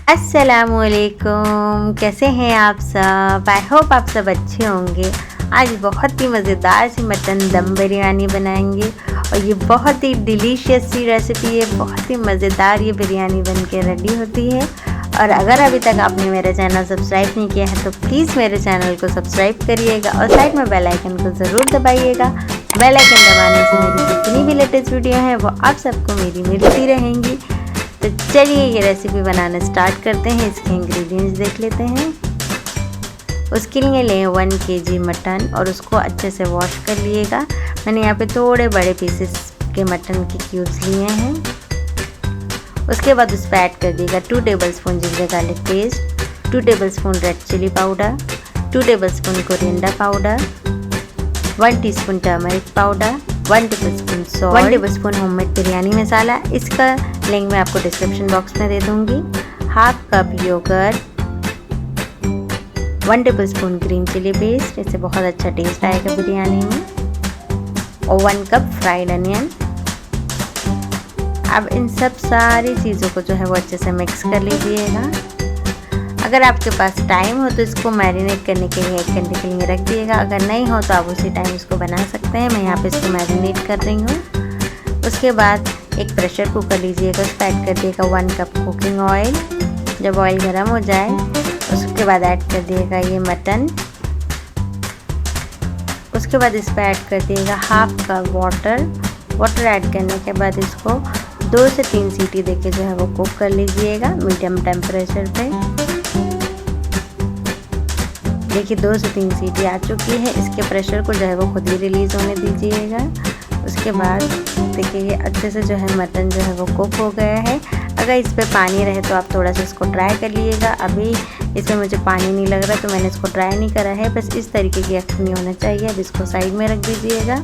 अस्सलामुअलैकुम, कैसे हैं आप सब। आई होप आप सब अच्छे होंगे। आज बहुत ही मज़ेदार सी मटन दम बिरयानी बनाएंगे और ये बहुत ही डिलीशियस सी रेसिपी है। बहुत ही मज़ेदार ये बिरयानी बन के रेडी होती है। और अगर अभी तक आपने मेरा चैनल सब्सक्राइब नहीं किया है तो प्लीज़ मेरे चैनल को सब्सक्राइब करिएगा और साइड में बेल आइकन को ज़रूर दबाइएगा। बेल आइकन दबाने से मेरी जितनी भी लेटेस्ट वीडियो हैं वो आप सबको मेरी मिलती रहेंगी। तो चलिए ये रेसिपी बनाना स्टार्ट करते हैं। इसके इंग्रेडिएंट्स देख लेते हैं। उसके लिए लें 1 kg मटन और उसको अच्छे से वॉश कर लिएगा। मैंने यहाँ पे थोड़े बड़े पीसेस के मटन के क्यूब्स लिए हैं। उसके बाद उस पर ऐड कर दिएगा 2 tablespoon ginger garlic paste, 2 tablespoon red chilli powder, 2 tablespoon coriander powder, 1 teaspoon turmeric powder, 1 tablespoon salt, 1 tablespoon homemade biryani masala. इसका लिंक मैं आपको डिस्क्रिप्शन बॉक्स में दे दूंगी। Half cup yogurt, 1 tablespoon green chilli paste, इससे बहुत अच्छा टेस्ट आएगा बिरयानी में, और 1 कप फ्राइड अनियन। अब इन सब सारी चीज़ों को जो है वो अच्छे से मिक्स कर लीजिएगा। अगर आपके पास टाइम हो तो इसको मैरिनेट करने के लिए 1 घंटे के लिए रख दिएगा। अगर नहीं हो तो आप उसी टाइम इसको बना सकते हैं। मैं यहाँ पे इसको मैरिनेट कर रही हूँ। उसके बाद एक प्रेशर कुकर लीजिएगा, उस पर ऐड कर दिएगा 1 कप कुकिंग ऑयल। जब ऑयल गर्म हो जाए उसके बाद ऐड कर दिएगा ये मटन। उसके बाद इस पर ऐड कर दिएगा हाफ कप वाटर ऐड करने के बाद इसको 2 से 3 सीटी देके जो है वो कुक कर लीजिएगा मीडियम टेम्परेचर पे। देखिए 2 से 3 सीटी आ चुकी है। इसके प्रेशर को जो है वो खुद ही रिलीज़ होने दीजिएगा। उसके बाद देखिए ये अच्छे से जो है मटन जो है वो कुक हो गया है। अगर इस पर पानी रहे तो आप थोड़ा सा इसको ड्राई कर लीजिएगा। अभी इसमें मुझे पानी नहीं लग रहा तो मैंने इसको ड्राई नहीं करा है, बस इस तरीके की अखनी होना चाहिए। अब इसको साइड में रख दीजिएगा।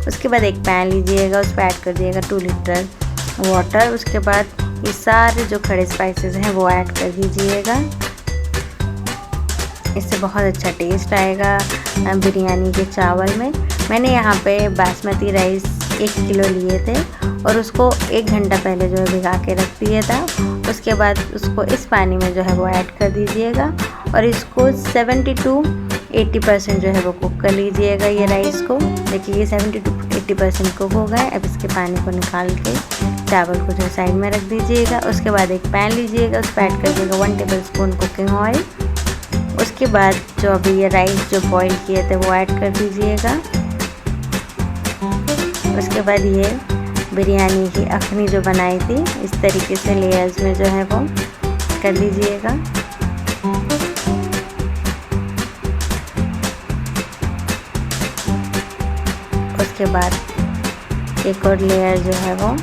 उसके बाद एक पैन लीजिएगा, उस पर ऐड कर दिएगा 2 लीटर वाटर। उसके बाद ये सारे जो खड़े स्पाइसेस हैं वो ऐड कर दीजिएगा। इससे बहुत अच्छा टेस्ट आएगा बिरयानी के चावल में। मैंने यहाँ पे बासमती राइस 1 किलो लिए थे और उसको 1 घंटा पहले जो है भिगा के रख दिया था। उसके बाद उसको इस पानी में जो है वो ऐड कर दीजिएगा और इसको 70 to 80% जो है वो कुक कर लीजिएगा ये राइस को। देखिए ये 70 to 80% कुक हो गए। अब इसके पानी को निकाल के चावल को जो साइड में रख दीजिएगा। उसके बाद एक पैन लीजिएगा, उस पर ऐड कर दीजिएगा 1 टेबलस्पून कुकिंग ऑयल। उसके बाद जो अभी ये राइस जो बॉईल किए थे वो ऐड कर दीजिएगा। उसके बाद ये बिरयानी की अखनी जो बनाई थी इस तरीके से लेयर्स में जो है वो कर लीजिएगा। उसके बाद एक और लेयर जो है वो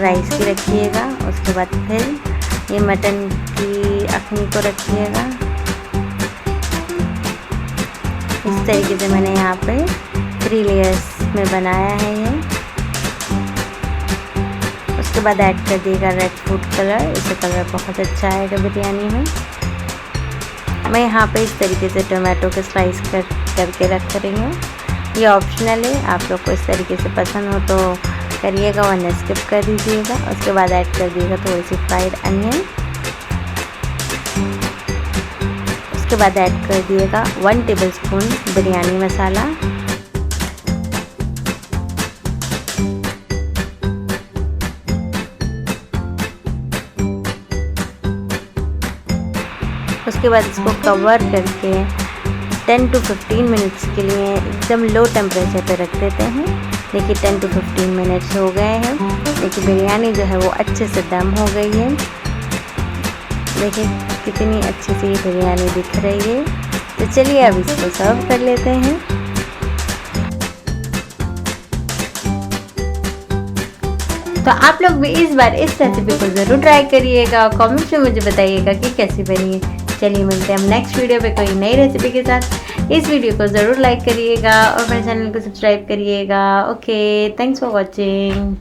राइस की रखिएगा। उसके बाद फिर ये मटन की अखनी को रखिएगा। इस तरीके से मैंने यहाँ पे 3 लेयर्स में बनाया है ये। उसके बाद ऐड कर दिएगा रेड फूड कलर, इससे कलर बहुत अच्छा आएगा बिरयानी में। मैं यहाँ पे इस तरीके से टोमेटो के स्लाइस करके रख रही हूँ। ये ऑप्शनल है, आप लोग को इस तरीके से पसंद हो तो करिएगा वरना स्किप कर दीजिएगा। उसके बाद ऐड कर दिएगा थोड़ी सी फ्राइड अनियन। उसके बाद ऐड कर दिएगा 1 टेबलस्पून बिरयानी मसाला। उसके बाद इसको कवर करके 10 to 15 मिनट्स के लिए एकदम लो टेम्परेचर पे रख देते हैं। देखिए 10 to 15 मिनट्स हो गए हैं। देखिए बिरयानी जो है वो अच्छे से दम हो गई है। देखिए कितनी अच्छी सी बिरयानी दिख रही है। तो चलिए अब इसको सर्व कर लेते हैं। तो आप लोग भी इस बार इस रेसिपी को ज़रूर ट्राई करिएगा और कमेंट्स में मुझे बताइएगा कि कैसी बनी है। चलिए मिलते हैं हम नेक्स्ट वीडियो पे कोई नई रेसिपी के साथ। इस वीडियो को ज़रूर लाइक करिएगा और मेरे चैनल को सब्सक्राइब करिएगा। Okay, thanks for watching.